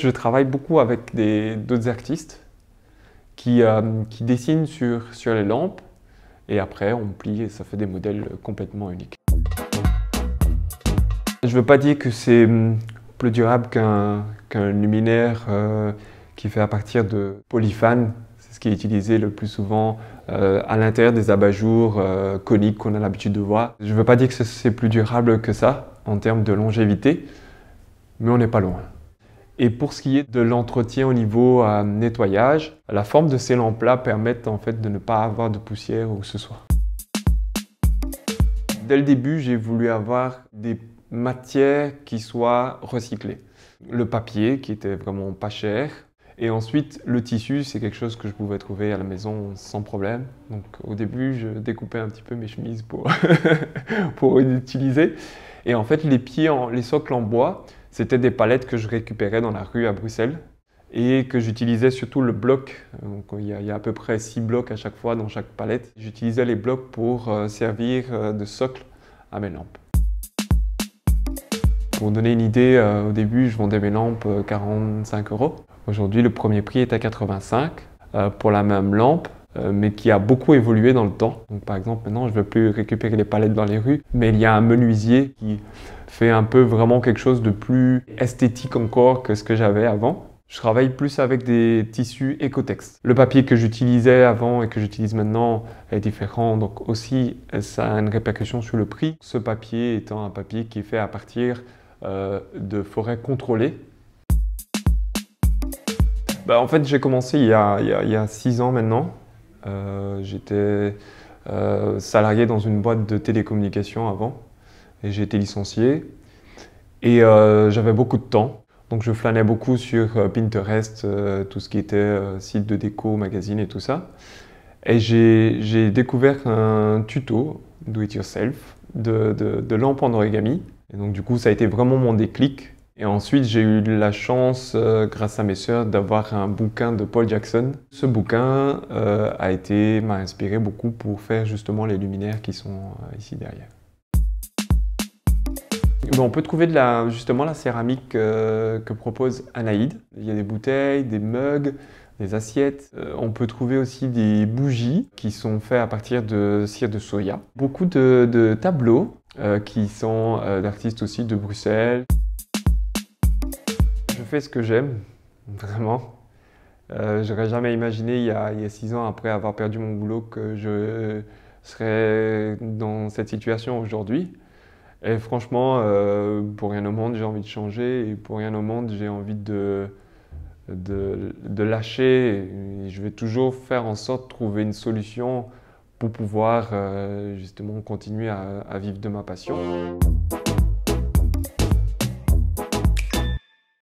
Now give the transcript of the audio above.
Je travaille beaucoup avec d'autres artistes qui dessinent sur les lampes et après on plie et ça fait des modèles complètement uniques. Je ne veux pas dire que c'est plus durable qu'un luminaire qui fait à partir de polyphane. C'est ce qui est utilisé le plus souvent à l'intérieur des abat-jours coniques qu'on a l'habitude de voir. Je ne veux pas dire que c'est plus durable que ça en termes de longévité, mais on n'est pas loin. Et pour ce qui est de l'entretien au niveau nettoyage, la forme de ces lampes-là permettent en fait de ne pas avoir de poussière ou que ce soit. Dès le début, j'ai voulu avoir des matières qui soient recyclées. Le papier qui était vraiment pas cher. Et ensuite, le tissu, c'est quelque chose que je pouvais trouver à la maison sans problème. Donc au début, je découpais un petit peu mes chemises pour utiliser. Et en fait, les socles en bois, c'était des palettes que je récupérais dans la rue à Bruxelles et que j'utilisais surtout le bloc. Donc, il y a à peu près 6 blocs à chaque fois dans chaque palette. J'utilisais les blocs pour servir de socle à mes lampes. Pour donner une idée, au début, je vendais mes lampes 45 €. Aujourd'hui, le premier prix est à 85 pour la même lampe, mais qui a beaucoup évolué dans le temps. Donc, par exemple, maintenant, je ne veux plus récupérer les palettes dans les rues, mais il y a un menuisier qui fait un peu vraiment quelque chose de plus esthétique encore que ce que j'avais avant. Je travaille plus avec des tissus Ecotex. Le papier que j'utilisais avant et que j'utilise maintenant est différent, donc aussi ça a une répercussion sur le prix. Ce papier étant un papier qui est fait à partir de forêts contrôlées. En fait, j'ai commencé il y a 6 ans maintenant. J'étais salarié dans une boîte de télécommunications avant et j'ai été licencié. Et j'avais beaucoup de temps. Donc je flânais beaucoup sur Pinterest, tout ce qui était site de déco, magazine et tout ça. Et j'ai découvert un tuto do it yourself de lampes en origami. Et donc du coup ça a été vraiment mon déclic. Et ensuite j'ai eu la chance, grâce à mes sœurs, d'avoir un bouquin de Paul Jackson. Ce bouquin m'a inspiré beaucoup pour faire justement les luminaires qui sont ici derrière. On peut trouver justement la céramique que propose Anaïd. Il y a des bouteilles, des mugs, des assiettes. On peut trouver aussi des bougies qui sont faites à partir de cire de soya. Beaucoup de tableaux qui sont d'artistes aussi de Bruxelles. Je fais ce que j'aime, vraiment. J'aurais jamais imaginé il y a 6 ans, après avoir perdu mon boulot, que je serais dans cette situation aujourd'hui. Et franchement, pour rien au monde, j'ai envie de changer et pour rien au monde, j'ai envie de lâcher. Et je vais toujours faire en sorte de trouver une solution pour pouvoir justement continuer à vivre de ma passion.